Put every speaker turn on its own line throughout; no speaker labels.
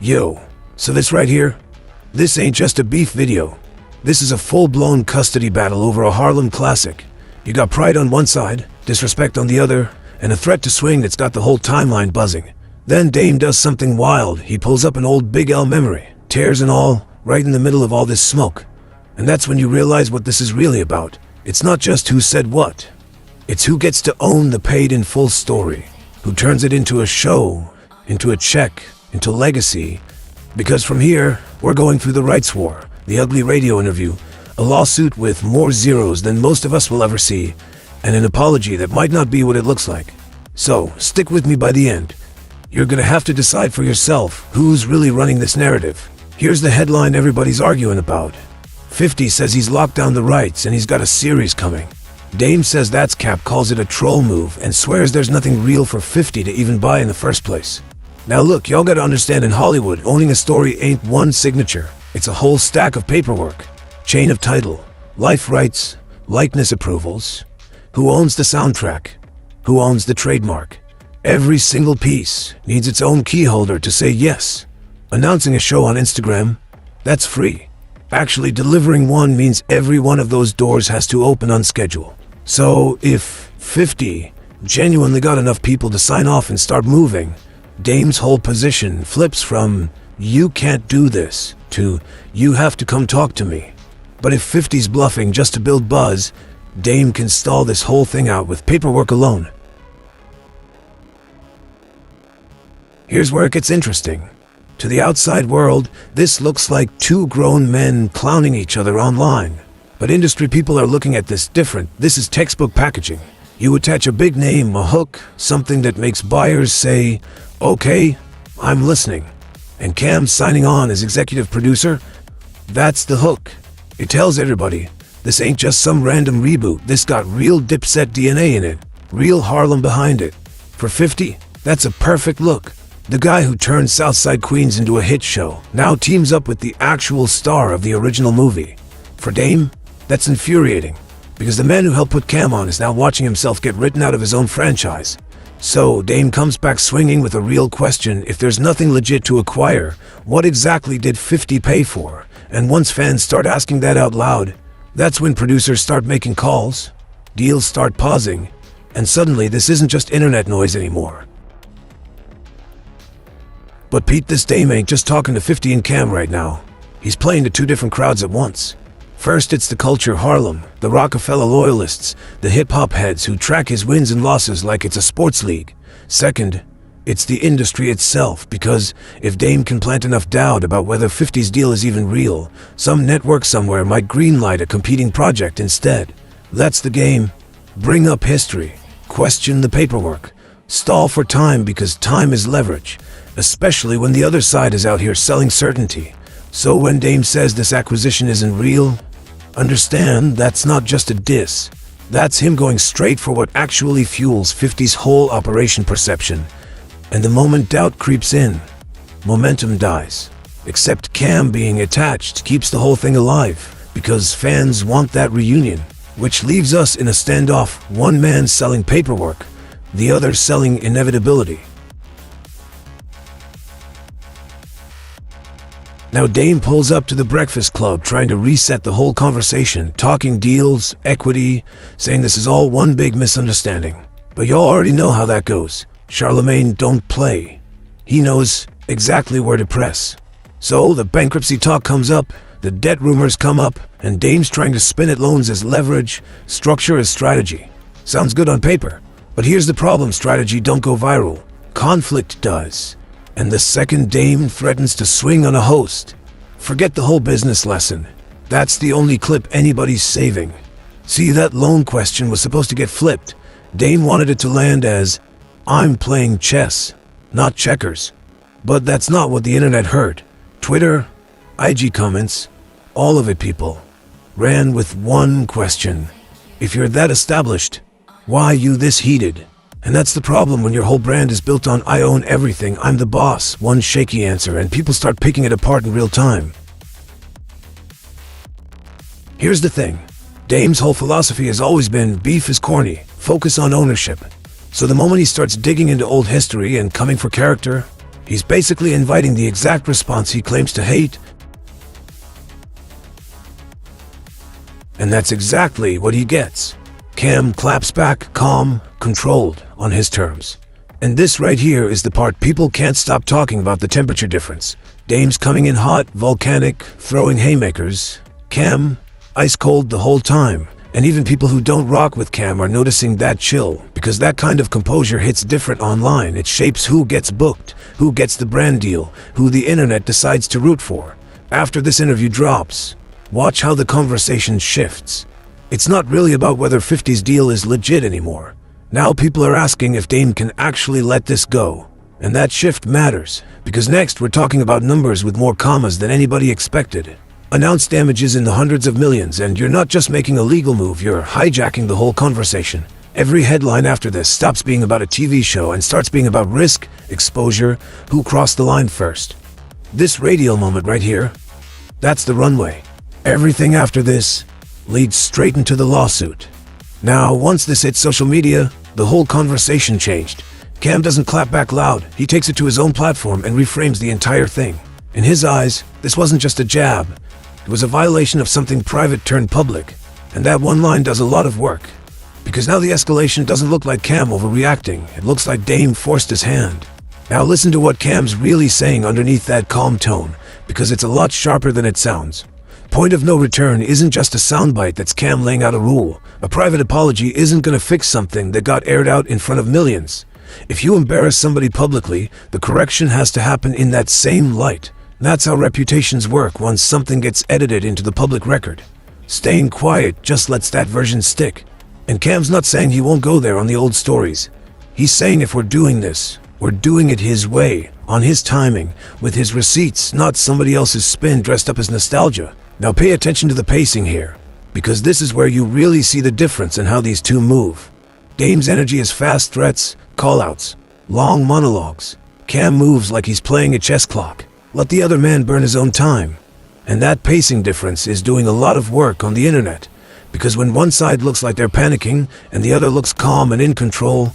Yo, so this right here, this ain't just a beef video. This is a full-blown custody battle over a Harlem classic. You got pride on one side, disrespect on the other, and a threat to swing that's got the whole timeline buzzing. Then Dame does something wild. He pulls up an old Big L memory, tears and all, right in the middle of all this smoke. And that's when you realize what this is really about. It's not just who said what. It's who gets to own the paid-in-full story, who turns it into a show, into a check, into legacy. Because from here, we're going through the rights war, the ugly radio interview, a lawsuit with more zeros than most of us will ever see, and an apology that might not be what it looks like. So, stick with me by the end. You're gonna have to decide for yourself who's really running this narrative. Here's the headline everybody's arguing about. 50 says he's locked down the rights and he's got a series coming. Dame says that's cap, calls it a troll move, and swears there's nothing real for 50 to even buy in the first place. Now look, y'all gotta understand, in Hollywood, owning a story ain't one signature. It's a whole stack of paperwork. Chain of title, life rights, likeness approvals. Who owns the soundtrack? Who owns the trademark? Every single piece needs its own key holder to say yes. Announcing a show on Instagram, that's free. Actually delivering one means every one of those doors has to open on schedule. So if 50 genuinely got enough people to sign off and start moving, Dame's whole position flips from "you can't do this" to "you have to come talk to me." But if 50's bluffing just to build buzz, Dame can stall this whole thing out with paperwork alone. Here's where it gets interesting. To the outside world, this looks like two grown men clowning each other online. But industry people are looking at this different. This is textbook packaging. You attach a big name, a hook, something that makes buyers say, "Okay, I'm listening." And Cam signing on as executive producer, that's the hook. It tells everybody, this ain't just some random reboot. This got real Dipset DNA in it, real Harlem behind it. For 50, that's a perfect look. The guy who turned Southside Queens into a hit show now teams up with the actual star of the original movie. For Dame, that's infuriating, because the man who helped put Cam on is now watching himself get written out of his own franchise. So Dame comes back swinging with a real question. If there's nothing legit to acquire, what exactly did 50 pay for? And once fans start asking that out loud, that's when producers start making calls, deals start pausing, and suddenly this isn't just internet noise anymore. But Pete, this Dame ain't just talking to 50 and Cam right now. He's playing to two different crowds at once. First, it's the culture Harlem, the Roc-A-Fella loyalists, the hip-hop heads who track his wins and losses like it's a sports league. Second, it's the industry itself, because if Dame can plant enough doubt about whether 50's deal is even real, some network somewhere might greenlight a competing project instead. That's the game. Bring up history. Question the paperwork. Stall for time, because time is leverage, especially when the other side is out here selling certainty. So when Dame says this acquisition isn't real, understand that's not just a diss. That's him going straight for what actually fuels 50's whole operation perception. And the moment doubt creeps in, momentum dies. Except Cam being attached keeps the whole thing alive, because fans want that reunion, which leaves us in a standoff, one man selling paperwork, the other selling inevitability. Now Dame pulls up to the Breakfast Club trying to reset the whole conversation, talking deals, equity, saying this is all one big misunderstanding. But y'all already know how that goes. Charlemagne don't play. He knows exactly where to press. So the bankruptcy talk comes up, the debt rumors come up, and Dame's trying to spin at loans as leverage, structure as strategy. Sounds good on paper, but here's the problem: strategy don't go viral. Conflict does. And the second Dame threatens to swing on a host, forget the whole business lesson. That's the only clip anybody's saving. See, that loan question was supposed to get flipped. Dame wanted it to land as, "I'm playing chess, not checkers." But that's not what the internet heard. Twitter, IG comments, all of it, people, ran with one question. If you're that established, why you this heated? And that's the problem when your whole brand is built on "I own everything, I'm the boss," one shaky answer, and people start picking it apart in real time. Here's the thing. Dame's whole philosophy has always been beef is corny, focus on ownership. So the moment he starts digging into old history and coming for character, He's basically inviting the exact response he claims to hate. And that's exactly what he gets. Cam claps back, calm, controlled, on his terms. And this right here is the part people can't stop talking about: the temperature difference. Dame's coming in hot, volcanic, throwing haymakers. Cam, ice cold the whole time. And even people who don't rock with Cam are noticing that chill, because that kind of composure hits different online. It shapes who gets booked, who gets the brand deal, who the internet decides to root for. After this interview drops, watch how the conversation shifts. It's not really about whether 50's deal is legit anymore. Now people are asking if Dame can actually let this go. And that shift matters, because next we're talking about numbers with more commas than anybody expected. Announced damages in the hundreds of millions, and you're not just making a legal move, you're hijacking the whole conversation. Every headline after this stops being about a TV show and starts being about risk, exposure, who crossed the line first. This radial moment right here, that's the runway. Everything after this leads straight into the lawsuit. Now, once this hit social media, the whole conversation changed. Cam doesn't clap back loud, he takes it to his own platform and reframes the entire thing. In his eyes, this wasn't just a jab. It was a violation of something private turned public, and that one line does a lot of work. Because now the escalation doesn't look like Cam overreacting, it looks like Dame forced his hand. Now listen to what Cam's really saying underneath that calm tone, because it's a lot sharper than it sounds. Point of no return isn't just a soundbite, that's Cam laying out a rule. A private apology isn't gonna fix something that got aired out in front of millions. If you embarrass somebody publicly, the correction has to happen in that same light. That's how reputations work once something gets edited into the public record. Staying quiet just lets that version stick. And Cam's not saying he won't go there on the old stories. He's saying if we're doing this, we're doing it his way, on his timing, with his receipts, not somebody else's spin dressed up as nostalgia. Now pay attention to the pacing here, because this is where you really see the difference in how these two move. Dame's energy is fast threats, call-outs, long monologues. Cam moves like he's playing a chess clock. Let the other man burn his own time. And that pacing difference is doing a lot of work on the internet, because when one side looks like they're panicking and the other looks calm and in control,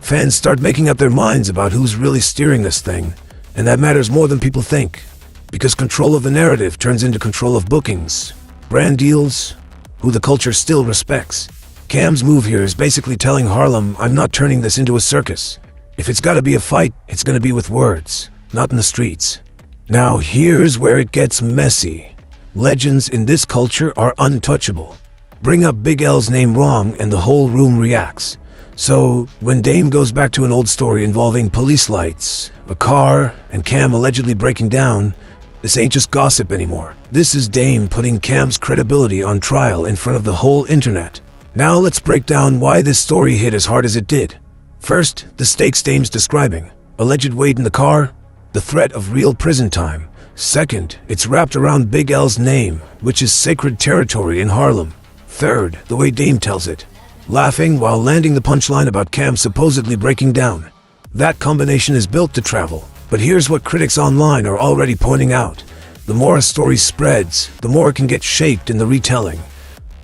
fans start making up their minds about who's really steering this thing. And that matters more than people think, because control of the narrative turns into control of bookings, brand deals, who the culture still respects. Cam's move here is basically telling Harlem, I'm not turning this into a circus. If it's gotta be a fight, it's gonna be with words, not in the streets. Now here's where it gets messy. Legends in this culture are untouchable. Bring up Big L's name wrong and the whole room reacts. So when Dame goes back to an old story involving police lights, a car, and Cam allegedly breaking down, this ain't just gossip anymore. This is Dame putting Cam's credibility on trial in front of the whole internet. Now let's break down why this story hit as hard as it did. First, the stakes Dame's describing. Alleged weight in the car, the threat of real prison time. Second, it's wrapped around Big L's name, which is sacred territory in Harlem. Third, the way Dame tells it, laughing while landing the punchline about Cam supposedly breaking down. That combination is built to travel. But here's what critics online are already pointing out. The more a story spreads, the more it can get shaped in the retelling.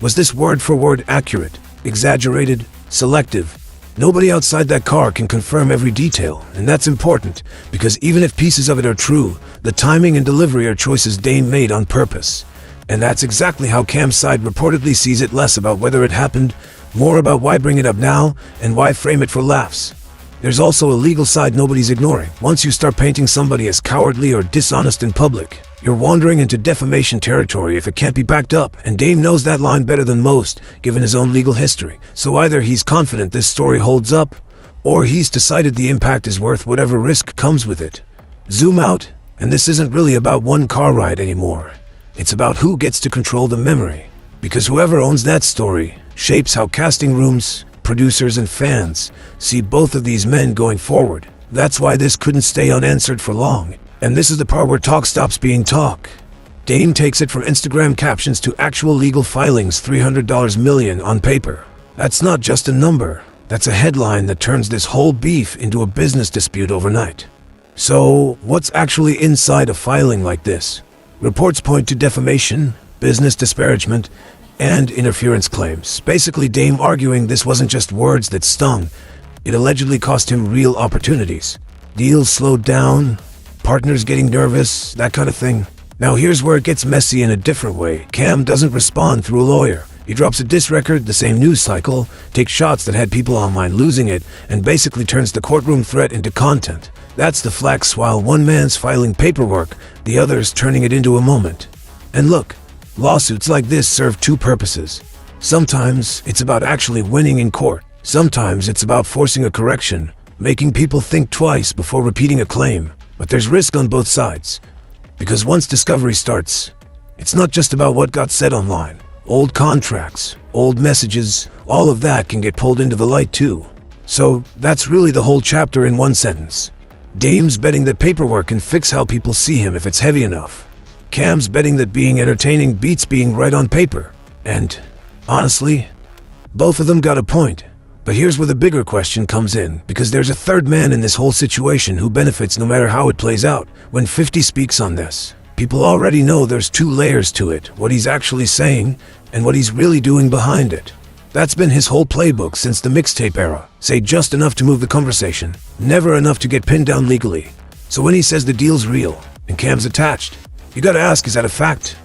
Was this word for word accurate, exaggerated, selective? Nobody outside that car can confirm every detail, and that's important, because even if pieces of it are true, the timing and delivery are choices Dame made on purpose. And that's exactly how Cam's side reportedly sees it, less about whether it happened, more about why bring it up now, and why frame it for laughs. There's also a legal side nobody's ignoring. Once you start painting somebody as cowardly or dishonest in public, you're wandering into defamation territory if it can't be backed up, and Dame knows that line better than most, given his own legal history. So either he's confident this story holds up, or he's decided the impact is worth whatever risk comes with it. Zoom out, and this isn't really about one car ride anymore. It's about who gets to control the memory, because whoever owns that story shapes how casting rooms, producers, and fans see both of these men going forward. That's why this couldn't stay unanswered for long. And this is the part where talk stops being talk. Dame takes it from Instagram captions to actual legal filings, $300 million on paper. That's not just a number. That's a headline that turns this whole beef into a business dispute overnight. So, what's actually inside a filing like this? Reports point to defamation, business disparagement, and interference claims. Basically, Dame arguing this wasn't just words that stung. It allegedly cost him real opportunities. Deals slowed down, partners getting nervous, that kind of thing. Now here's where it gets messy in a different way. Cam doesn't respond through a lawyer. He drops a diss record, the same news cycle, takes shots that had people online losing it, and basically turns the courtroom threat into content. That's the flex, while one man's filing paperwork, the other's turning it into a moment. And look, lawsuits like this serve two purposes. Sometimes it's about actually winning in court. Sometimes it's about forcing a correction, making people think twice before repeating a claim. But there's risk on both sides. Because once discovery starts, it's not just about what got said online. Old contracts, old messages, all of that can get pulled into the light too. So that's really the whole chapter in one sentence. Dame's betting that paperwork can fix how people see him if it's heavy enough. Cam's betting that being entertaining beats being right on paper. And, honestly, both of them got a point. But here's where the bigger question comes in, because there's a third man in this whole situation who benefits no matter how it plays out. When 50 speaks on this, people already know there's two layers to it, what he's actually saying and what he's really doing behind it. That's been his whole playbook since the mixtape era. Say just enough to move the conversation, never enough to get pinned down legally. So when he says the deal's real and Cam's attached, you gotta ask, is that a fact?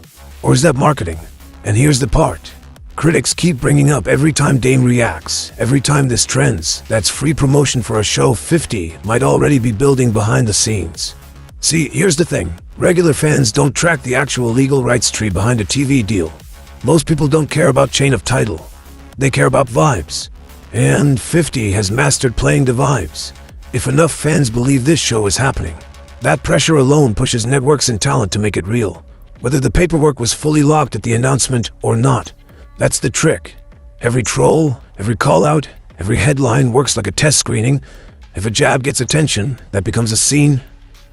Or is that marketing? And here's the part critics keep bringing up every time Dame reacts, every time this trends. That's free promotion for a show 50 might already be building behind the scenes. See, here's the thing. Regular fans don't track the actual legal rights tree behind a TV deal. Most people don't care about chain of title. They care about vibes. And 50 has mastered playing the vibes. If enough fans believe this show is happening, that pressure alone pushes networks and talent to make it real. Whether the paperwork was fully locked at the announcement or not, that's the trick. Every troll, every call-out, every headline works like a test screening. If a jab gets attention, that becomes a scene.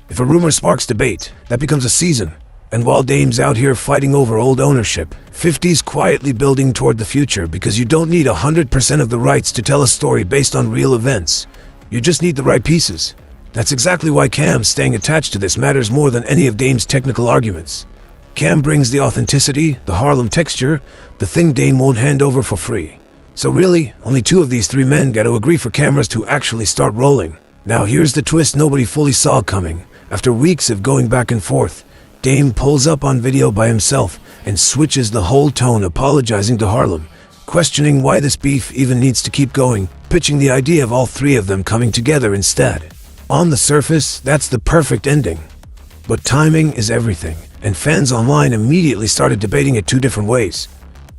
If a rumor sparks debate, that becomes a season. And while Dame's out here fighting over old ownership, 50's quietly building toward the future, because you don't need 100% of the rights to tell a story based on real events. You just need the right pieces. That's exactly why Cam staying attached to this matters more than any of Dame's technical arguments. Cam brings the authenticity, the Harlem texture, the thing Dame won't hand over for free. So really, only two of these three men got to agree for cameras to actually start rolling. Now here's the twist nobody fully saw coming. After weeks of going back and forth, Dame pulls up on video by himself and switches the whole tone, apologizing to Harlem, questioning why this beef even needs to keep going, pitching the idea of all three of them coming together instead. On the surface, that's the perfect ending. But timing is everything, and fans online immediately started debating it two different ways.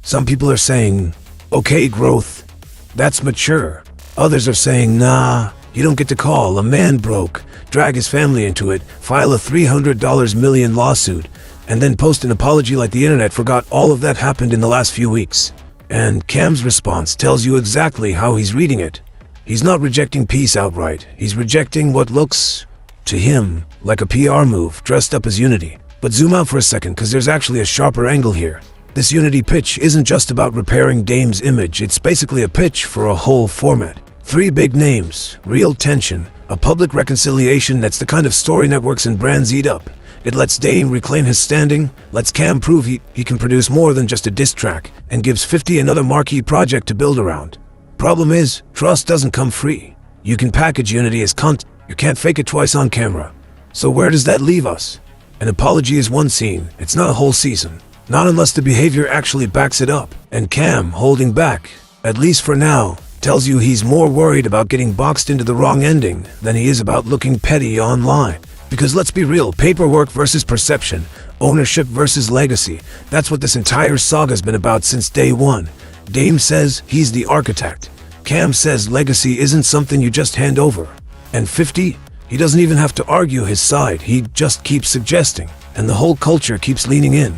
Some people are saying, okay, growth, that's mature. Others are saying, nah, you don't get to call a man broke, drag his family into it, file a $300 million lawsuit, and then post an apology like the internet forgot all of that happened in the last few weeks. And Cam's response tells you exactly how he's reading it. He's not rejecting peace outright. He's rejecting what looks, to him, like a PR move dressed up as unity. But zoom out for a second, because there's actually a sharper angle here. This unity pitch isn't just about repairing Dame's image, it's basically a pitch for a whole format. Three big names, real tension, a public reconciliation. That's the kind of story networks and brands eat up. It lets Dame reclaim his standing, lets Cam prove he can produce more than just a diss track, and gives 50 another marquee project to build around. Problem is, trust doesn't come free. You can package unity as content, you can't fake it twice on camera. So where does that leave us? An apology is one scene, it's not a whole season. Not unless the behavior actually backs it up. And Cam, holding back, at least for now, tells you he's more worried about getting boxed into the wrong ending than he is about looking petty online. Because let's be real, paperwork versus perception, ownership versus legacy, that's what this entire saga's been about since day one. Dame says he's the architect. Cam says legacy isn't something you just hand over. And 50, he doesn't even have to argue his side, he just keeps suggesting. And the whole culture keeps leaning in.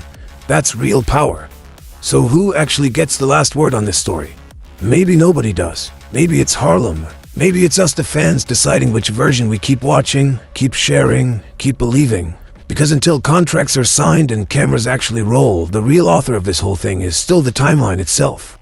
That's real power. So who actually gets the last word on this story? Maybe nobody does. Maybe it's Harlem. Maybe it's us the fans deciding which version we keep watching, keep sharing, keep believing. Because until contracts are signed and cameras actually roll, the real author of this whole thing is still the timeline itself.